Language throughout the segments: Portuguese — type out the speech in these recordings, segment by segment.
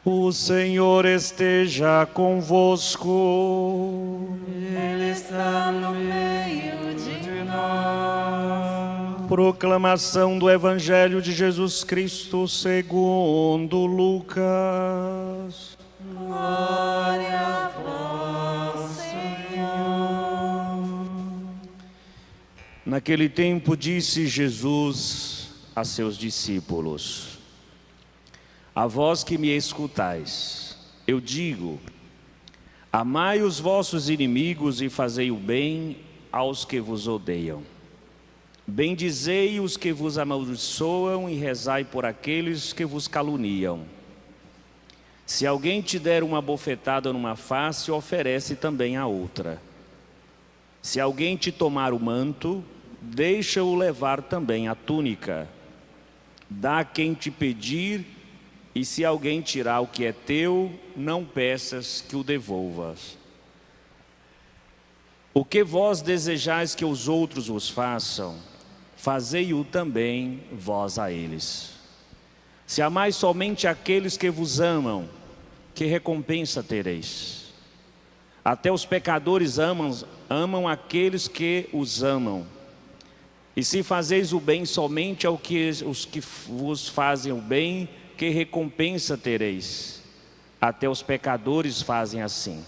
O Senhor esteja convosco. Ele está no meio de nós. Proclamação do Evangelho de Jesus Cristo segundo Lucas. Glória a vós, Senhor. Naquele tempo disse Jesus a seus discípulos: a vós que me escutais, eu digo: amai os vossos inimigos e fazei o bem aos que vos odeiam. Bendizei os que vos amaldiçoam e rezai por aqueles que vos caluniam. Se alguém te der uma bofetada numa face, oferece também a outra. Se alguém te tomar o manto, deixa-o levar também a túnica. Dá a quem te pedir, e se alguém tirar o que é teu, não peças que o devolvas. O que vós desejais que os outros vos façam, fazei-o também vós a eles. Se amais somente aqueles que vos amam, que recompensa tereis? Até os pecadores amam aqueles que os amam. E se fazeis o bem somente aos que vos fazem o bem, que recompensa tereis? Até os pecadores fazem assim.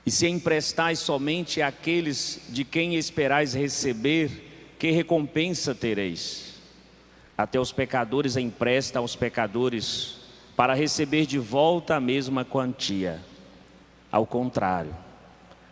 E se emprestais somente àqueles de quem esperais receber, que recompensa tereis? Até os pecadores emprestam aos pecadores para receber de volta a mesma quantia. Ao contrário,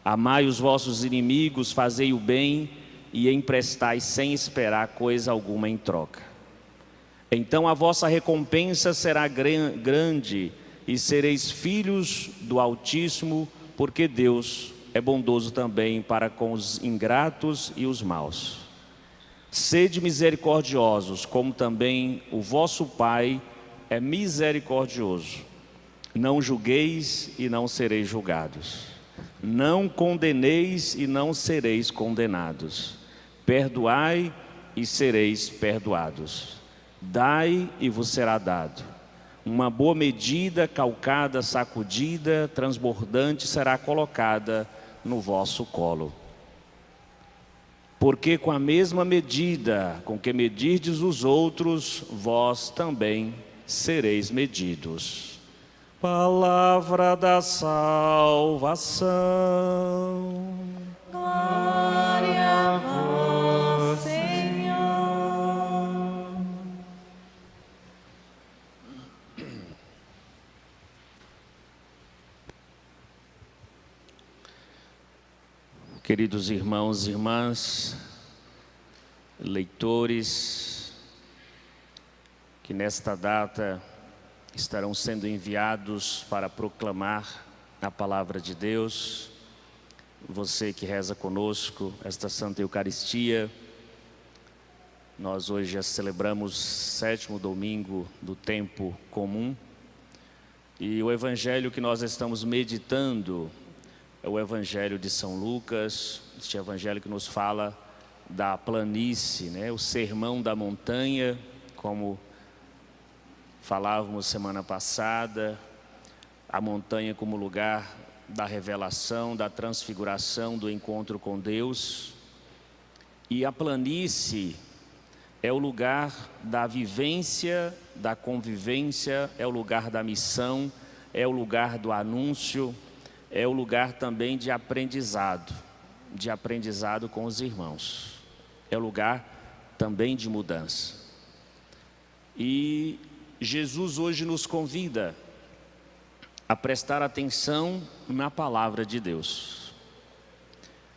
amai os vossos inimigos, fazei o bem e emprestai sem esperar coisa alguma em troca. Então a vossa recompensa será grande e sereis filhos do Altíssimo, porque Deus é bondoso também para com os ingratos e os maus. Sede misericordiosos, como também o vosso Pai é misericordioso. Não julgueis e não sereis julgados. Não condeneis e não sereis condenados. Perdoai e sereis perdoados. Dai e vos será dado. Uma boa medida, calcada, sacudida, transbordante será colocada no vosso colo. Porque com a mesma medida com que medirdes os outros, vós também sereis medidos. Palavra da salvação. Glória a vós, Senhor. Queridos irmãos e irmãs, leitores, que nesta data estarão sendo enviados para proclamar a palavra de Deus, você que reza conosco esta Santa Eucaristia, nós hoje já celebramos o 7º domingo do tempo comum, e o Evangelho que nós estamos meditando é o Evangelho de São Lucas, este Evangelho que nos fala da planície, né? O sermão da montanha, como falávamos semana passada, a montanha como lugar da revelação, da transfiguração, do encontro com Deus. E a planície é o lugar da vivência, da convivência, é o lugar da missão, é o lugar do anúncio, é o lugar também de aprendizado com os irmãos. É o lugar também de mudança. E Jesus hoje nos convida a prestar atenção na palavra de Deus.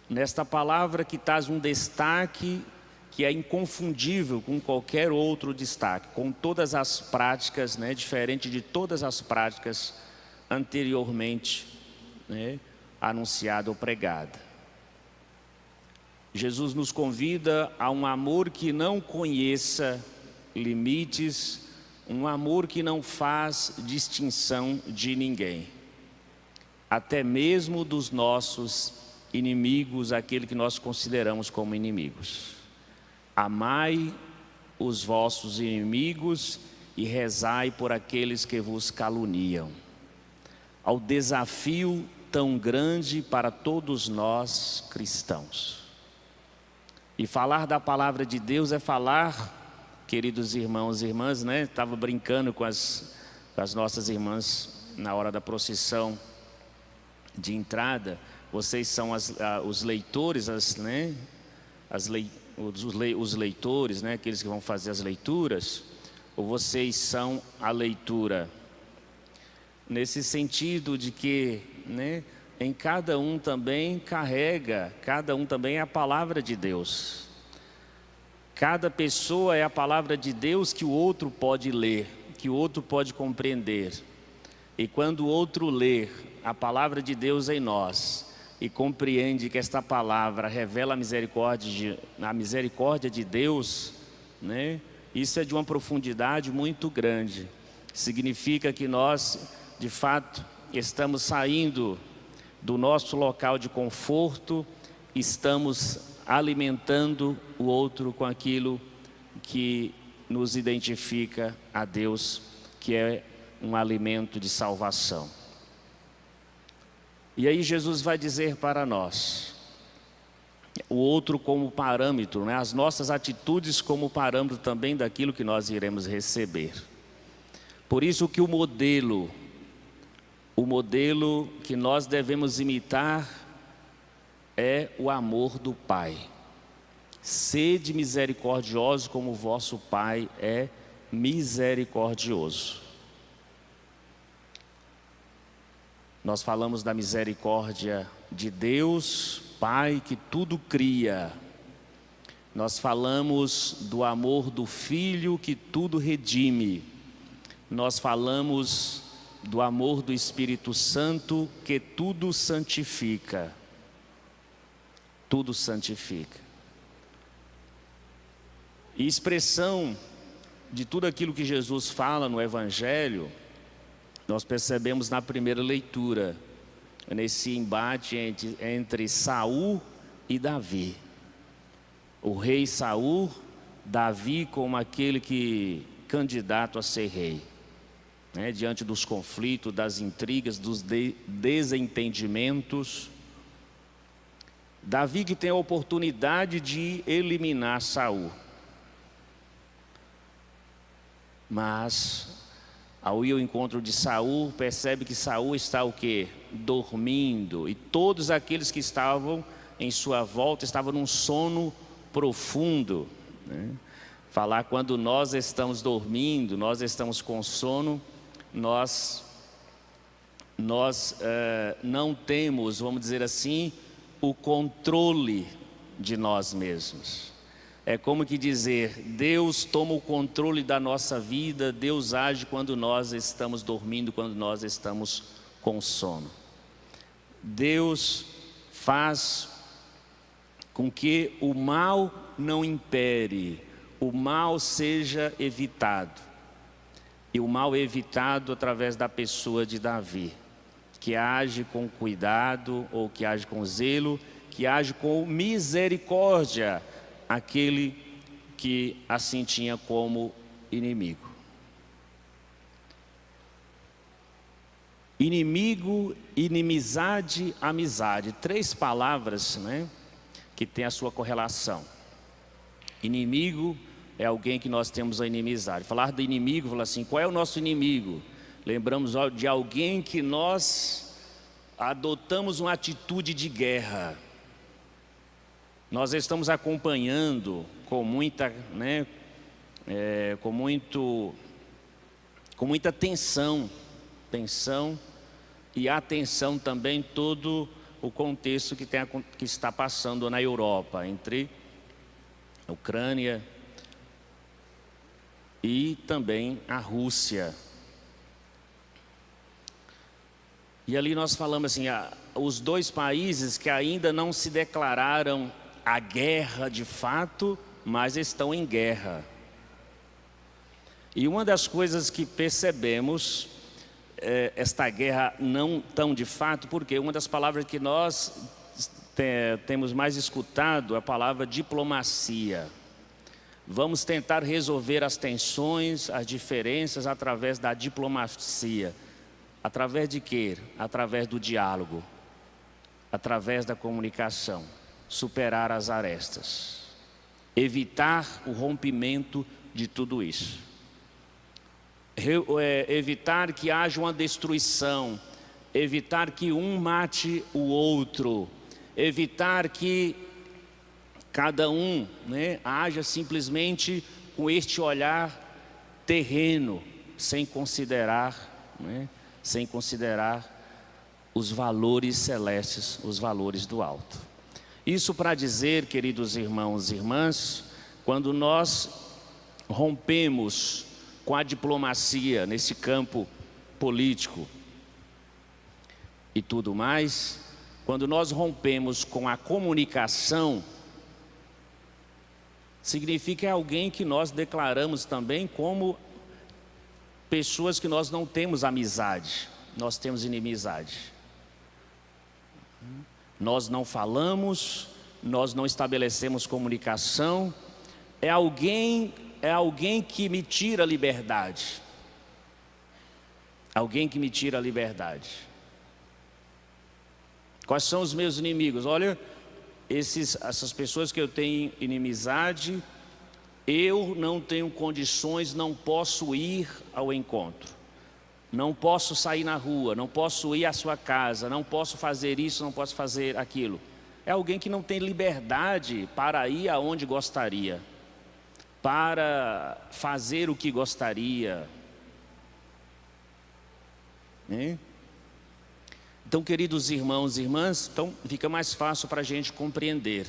Nesta palavra que traz um destaque que é inconfundível com qualquer outro destaque, com todas as práticas, né, diferente de todas as práticas anteriormente, né, anunciada ou pregada. Jesus nos convida a um amor que não conheça limites, um amor que não faz distinção de ninguém, até mesmo dos nossos inimigos, aquele que nós consideramos como inimigos. Amai os vossos inimigos e rezai por aqueles que vos caluniam. Ao desafio tão grande para todos nós cristãos. E falar da palavra de Deus é falar, queridos irmãos e irmãs, né? Estava brincando com as nossas irmãs na hora da procissão de entrada. Vocês são os leitores, os leitores, né? Aqueles que vão fazer as leituras, ou vocês são a leitura? Nesse sentido de que, né, em cada um também cada um também é a palavra de Deus. Cada pessoa é a palavra de Deus que o outro pode ler, que o outro pode compreender. E quando o outro lê a palavra de Deus em nós e compreende que esta palavra revela a misericórdia de Deus, né, isso é de uma profundidade muito grande. Significa que nós, de fato, estamos saindo do nosso local de conforto, estamos alimentando o outro com aquilo que nos identifica a Deus, que é um alimento de salvação. E aí Jesus vai dizer para nós, o outro como parâmetro, né? As nossas atitudes como parâmetro também daquilo que nós iremos receber. Por isso que o modelo que nós devemos imitar é o amor do Pai. Sede misericordiosos como o vosso Pai é misericordioso. Nós falamos da misericórdia de Deus, Pai, que tudo cria. Nós falamos do amor do Filho, que tudo redime. Nós falamos do amor do Espírito Santo, que tudo santifica. Tudo santifica. E expressão de tudo aquilo que Jesus fala no Evangelho, nós percebemos na primeira leitura, nesse embate entre Saul e Davi. O rei Saul, Davi como aquele candidato a ser rei. Né, diante dos conflitos, das intrigas, dos desentendimentos. Davi que tem a oportunidade de eliminar Saul. Mas, ao ir ao encontro de Saul, percebe que Saul está o quê? Dormindo. E todos aqueles que estavam em sua volta estavam num sono profundo. Né? Falar quando nós estamos dormindo, nós estamos com sono, nós não temos, vamos dizer assim, o controle de nós mesmos. É como que dizer, Deus toma o controle da nossa vida, Deus age quando nós estamos dormindo, quando nós estamos com sono. Deus faz com que o mal não impere, o mal seja evitado. E o mal é evitado através da pessoa de Davi, que age com cuidado, ou que age com zelo, que age com misericórdia, aquele que assim tinha como inimigo. Inimigo, inimizade, amizade. 3 palavras, né, que tem a sua correlação. Inimigo é alguém que nós temos a inimizade. Falar do inimigo, falar assim, qual é o nosso inimigo? Lembramos de alguém que nós adotamos uma atitude de guerra. Nós estamos acompanhando com muita, né, com muita tensão e atenção também todo o contexto que está passando na Europa, entre a Ucrânia e também a Rússia. E ali nós falamos assim, os 2 países que ainda não se declararam a guerra de fato, mas estão em guerra. E uma das coisas que percebemos, esta guerra não tão de fato, porque uma das palavras que nós temos mais escutado é a palavra diplomacia. Vamos tentar resolver as tensões, as diferenças através da diplomacia. Através de quê? Através do diálogo, através da comunicação. Superar as arestas. Evitar o rompimento de tudo isso. Evitar que haja uma destruição. Evitar que um mate o outro. Evitar que cada um, haja simplesmente com este olhar terreno, sem considerar os valores celestes, os valores do alto. Isso para dizer, queridos irmãos e irmãs, quando nós rompemos com a diplomacia nesse campo político e tudo mais, quando nós rompemos com a comunicação, significa alguém que nós declaramos também como pessoas que nós não temos amizade, nós temos inimizade. Nós não falamos, nós não estabelecemos comunicação, é alguém que me tira a liberdade. Alguém que me tira a liberdade. Quais são os meus inimigos? Olha, essas pessoas que eu tenho inimizade, eu não tenho condições, não posso ir ao encontro. Não posso sair na rua, não posso ir à sua casa, não posso fazer isso, não posso fazer aquilo. É alguém que não tem liberdade para ir aonde gostaria, para fazer o que gostaria. Então, queridos irmãos e irmãs, então fica mais fácil para a gente compreender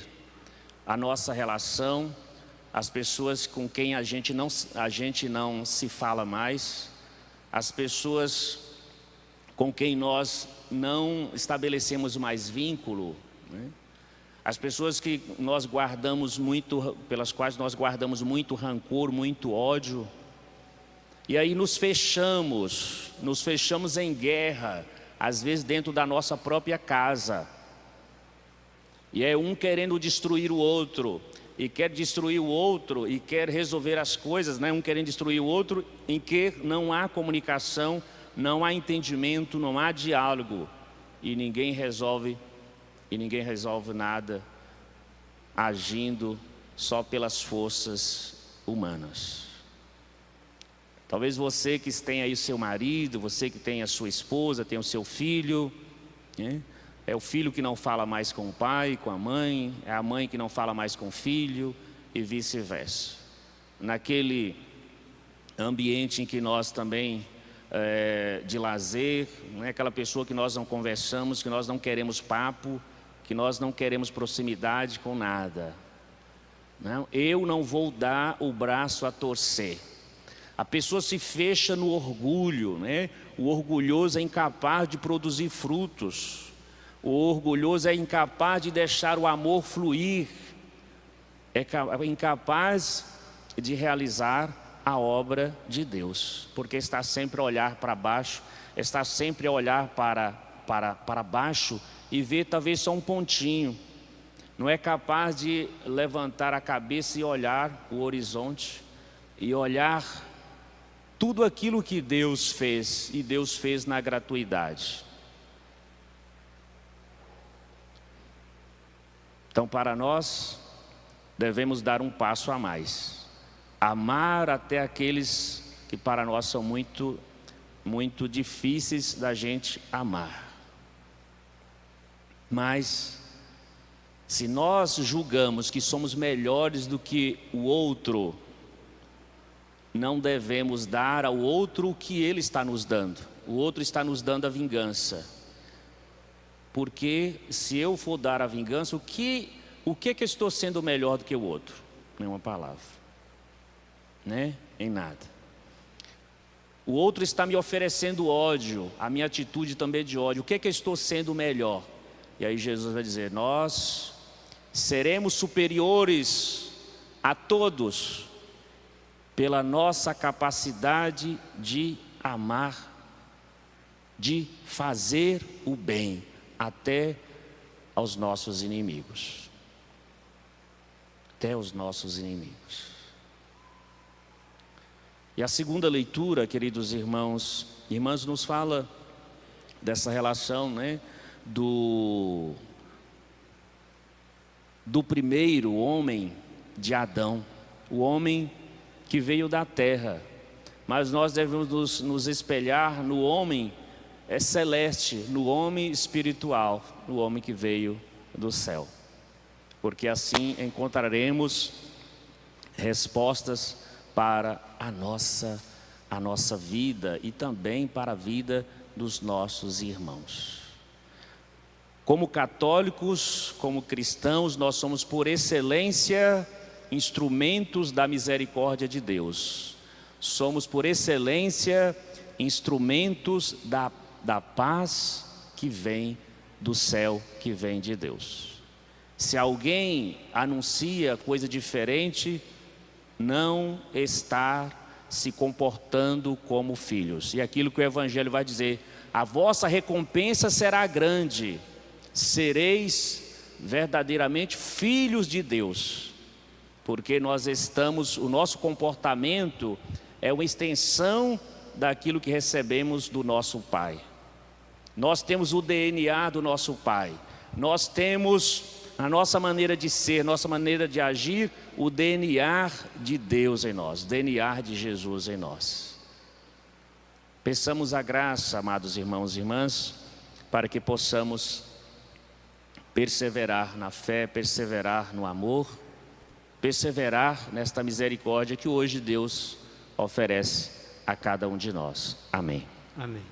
a nossa relação, as pessoas com quem a gente não se fala mais, as pessoas com quem nós não estabelecemos mais vínculo, as pessoas que nós guardamos muito, pelas quais nós guardamos muito rancor, muito ódio, e aí nos fechamos em guerra, às vezes dentro da nossa própria casa, e é um querendo destruir o outro, e quer destruir o outro, e quer resolver as coisas, um querendo destruir o outro, em que não há comunicação, não há entendimento, não há diálogo, e ninguém resolve nada, agindo só pelas forças humanas. Talvez você que tem aí o seu marido, você que tem a sua esposa, tem o seu filho, é o filho que não fala mais com o pai, com a mãe, é a mãe que não fala mais com o filho e vice-versa. Naquele ambiente em que nós também, de lazer, aquela pessoa que nós não conversamos, que nós não queremos papo, que nós não queremos proximidade com nada. Eu não vou dar o braço a torcer. A pessoa se fecha no orgulho, O orgulhoso é incapaz de produzir frutos. O orgulhoso é incapaz de deixar o amor fluir. É incapaz de realizar a obra de Deus. Porque está sempre a olhar para baixo, está sempre a olhar para baixo e ver talvez só um pontinho. Não é capaz de levantar a cabeça e olhar o horizonte. E olhar tudo aquilo que Deus fez, e Deus fez na gratuidade. Então, para nós, devemos dar um passo a mais. Amar até aqueles que para nós são muito, muito difíceis da gente amar. Mas, se nós julgamos que somos melhores do que o outro, não devemos dar ao outro o que ele está nos dando. O outro está nos dando a vingança. Porque se eu for dar a vingança, o que eu estou sendo melhor do que o outro? Nenhuma palavra. Em nada. O outro está me oferecendo ódio, a minha atitude também é de ódio. O que eu estou sendo melhor? E aí Jesus vai dizer, nós seremos superiores a todos pela nossa capacidade de amar, de fazer o bem até aos nossos inimigos. Até os nossos inimigos. E a segunda leitura, queridos irmãos, irmãs, nos fala dessa relação, né, do primeiro homem de Adão, o homem que veio da terra, mas nós devemos nos espelhar no homem celeste, no homem espiritual, no homem que veio do céu, porque assim encontraremos respostas para a nossa vida e também para a vida dos nossos irmãos. Como católicos, como cristãos, nós somos por excelência instrumentos da misericórdia de Deus. Somos por excelência instrumentos da paz que vem do céu, que vem de Deus. Se alguém anuncia coisa diferente, não está se comportando como filhos. E aquilo que o Evangelho vai dizer: a vossa recompensa será grande, sereis verdadeiramente filhos de Deus, porque o nosso comportamento é uma extensão daquilo que recebemos do nosso Pai. Nós temos o DNA do nosso Pai, nós temos a nossa maneira de ser, nossa maneira de agir, o DNA de Deus em nós, o DNA de Jesus em nós. Peçamos a graça, amados irmãos e irmãs, para que possamos perseverar na fé, perseverar no amor, perseverar nesta misericórdia que hoje Deus oferece a cada um de nós. Amém. Amém.